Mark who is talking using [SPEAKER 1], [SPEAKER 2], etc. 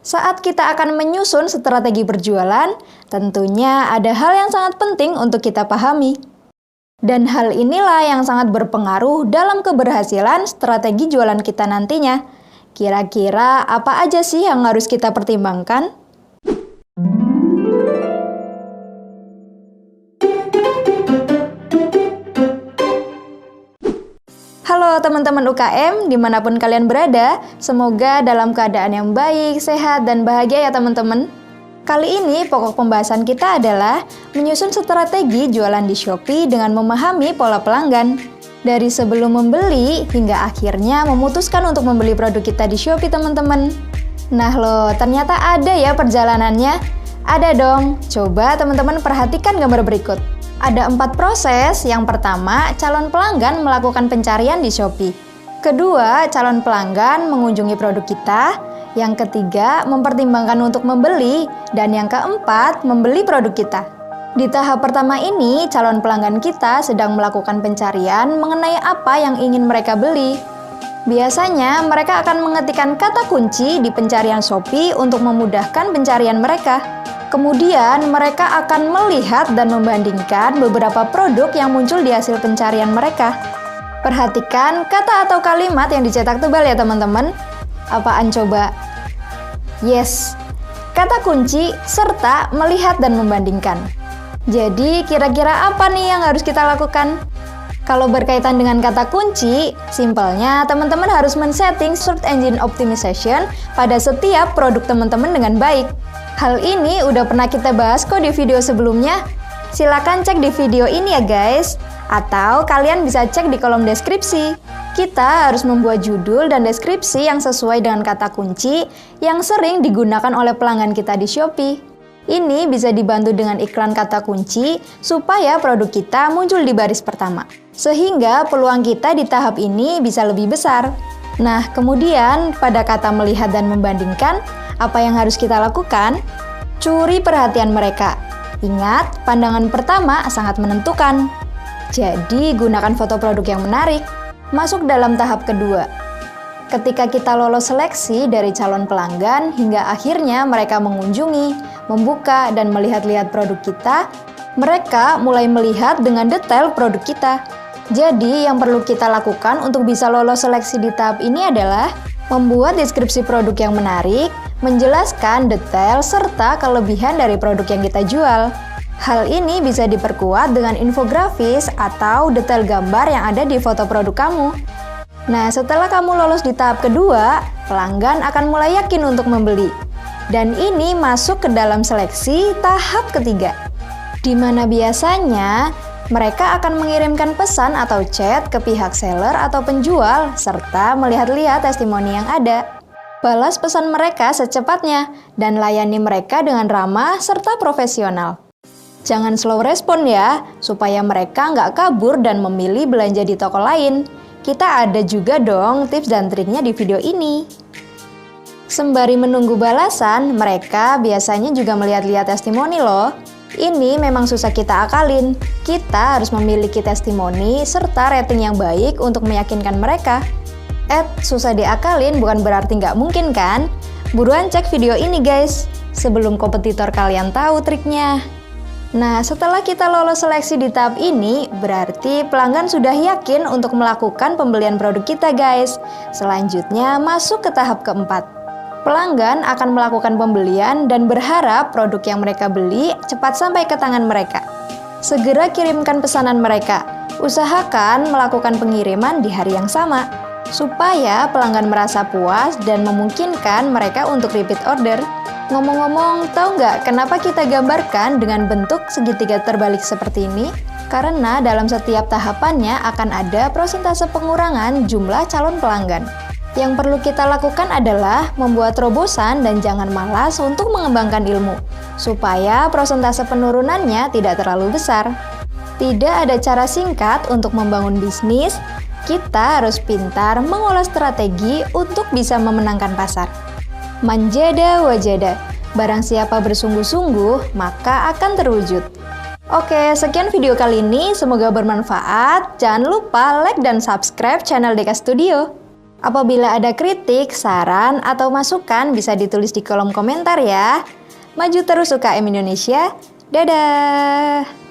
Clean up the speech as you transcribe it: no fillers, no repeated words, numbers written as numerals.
[SPEAKER 1] Saat kita akan menyusun strategi berjualan, tentunya ada hal yang sangat penting untuk kita pahami. Dan hal inilah yang sangat berpengaruh dalam keberhasilan strategi jualan kita nantinya. Kira-kira apa aja sih yang harus kita pertimbangkan? Halo teman-teman UKM, dimanapun kalian berada, semoga dalam keadaan yang baik, sehat, dan bahagia ya teman-teman. Kali ini pokok pembahasan kita adalah menyusun strategi jualan di Shopee dengan memahami pola pelanggan. Dari sebelum membeli hingga akhirnya memutuskan untuk membeli produk kita di Shopee teman-teman. Nah loh, ternyata ada ya perjalanannya. Ada dong, coba teman-teman perhatikan gambar berikut. Ada 4 proses. Yang pertama, calon pelanggan melakukan pencarian di Shopee. Kedua, calon pelanggan mengunjungi produk kita. Yang ketiga, mempertimbangkan untuk membeli. Dan yang keempat, membeli produk kita. Di tahap pertama ini, calon pelanggan kita sedang melakukan pencarian mengenai apa yang ingin mereka beli. Biasanya, mereka akan mengetikkan kata kunci di pencarian Shopee untuk memudahkan pencarian mereka. Kemudian, mereka akan melihat dan membandingkan beberapa produk yang muncul di hasil pencarian mereka. Perhatikan kata atau kalimat yang dicetak tebal ya teman-teman. Apaan coba? Yes, kata kunci serta melihat dan membandingkan. Jadi, kira-kira apa nih yang harus kita lakukan? Kalau berkaitan dengan kata kunci, simpelnya teman-teman harus men-setting search engine optimization pada setiap produk teman-teman dengan baik. Hal ini udah pernah kita bahas kok di video sebelumnya. Silakan cek di video ini ya guys. Atau kalian bisa cek di kolom deskripsi. Kita harus membuat judul dan deskripsi yang sesuai dengan kata kunci yang sering digunakan oleh pelanggan kita di Shopee. Ini bisa dibantu dengan iklan kata kunci supaya produk kita muncul di baris pertama. Sehingga peluang kita di tahap ini bisa lebih besar. Nah, kemudian pada kata melihat dan membandingkan, apa yang harus kita lakukan? Curi perhatian mereka. Ingat, pandangan pertama sangat menentukan. Jadi, gunakan foto produk yang menarik. Masuk dalam tahap kedua. Ketika kita lolos seleksi dari calon pelanggan hingga akhirnya mereka mengunjungi, membuka, dan melihat-lihat produk kita, mereka mulai melihat dengan detail produk kita. Jadi, yang perlu kita lakukan untuk bisa lolos seleksi di tahap ini adalah membuat deskripsi produk yang menarik, menjelaskan detail serta kelebihan dari produk yang kita jual. Hal ini bisa diperkuat dengan infografis atau detail gambar yang ada di foto produk kamu. Nah, setelah kamu lolos di tahap kedua, pelanggan akan mulai yakin untuk membeli. Dan ini masuk ke dalam seleksi tahap ketiga, di mana biasanya mereka akan mengirimkan pesan atau chat ke pihak seller atau penjual, serta melihat-lihat testimoni yang ada. Balas pesan mereka secepatnya, dan layani mereka dengan ramah serta profesional. Jangan slow respon ya, supaya mereka nggak kabur dan memilih belanja di toko lain. Kita ada juga dong tips dan triknya di video ini. Sembari menunggu balasan, mereka biasanya juga melihat-lihat testimoni loh. Ini memang susah kita akalin. Kita harus memiliki testimoni serta rating yang baik untuk meyakinkan mereka. Susah diakalin bukan berarti nggak mungkin kan? Buruan cek video ini guys, sebelum kompetitor kalian tahu triknya. Nah, setelah kita lolos seleksi di tahap ini, berarti pelanggan sudah yakin untuk melakukan pembelian produk kita guys. Selanjutnya masuk ke tahap keempat. Pelanggan akan melakukan pembelian dan berharap produk yang mereka beli cepat sampai ke tangan mereka. Segera kirimkan pesanan mereka. Usahakan melakukan pengiriman di hari yang sama, supaya pelanggan merasa puas dan memungkinkan mereka untuk repeat order. Ngomong-ngomong, tahu nggak kenapa kita gambarkan dengan bentuk segitiga terbalik seperti ini? Karena dalam setiap tahapannya akan ada persentase pengurangan jumlah calon pelanggan. Yang perlu kita lakukan adalah membuat terobosan dan jangan malas untuk mengembangkan ilmu, supaya persentase penurunannya tidak terlalu besar. Tidak ada cara singkat untuk membangun bisnis, kita harus pintar mengolah strategi untuk bisa memenangkan pasar. Manjada wajada, barang siapa bersungguh-sungguh, maka akan terwujud. Oke, sekian video kali ini, semoga bermanfaat. Jangan lupa like dan subscribe channel Deka Studio. Apabila ada kritik, saran, atau masukan bisa ditulis di kolom komentar ya. Maju terus UKM Indonesia. Dadah!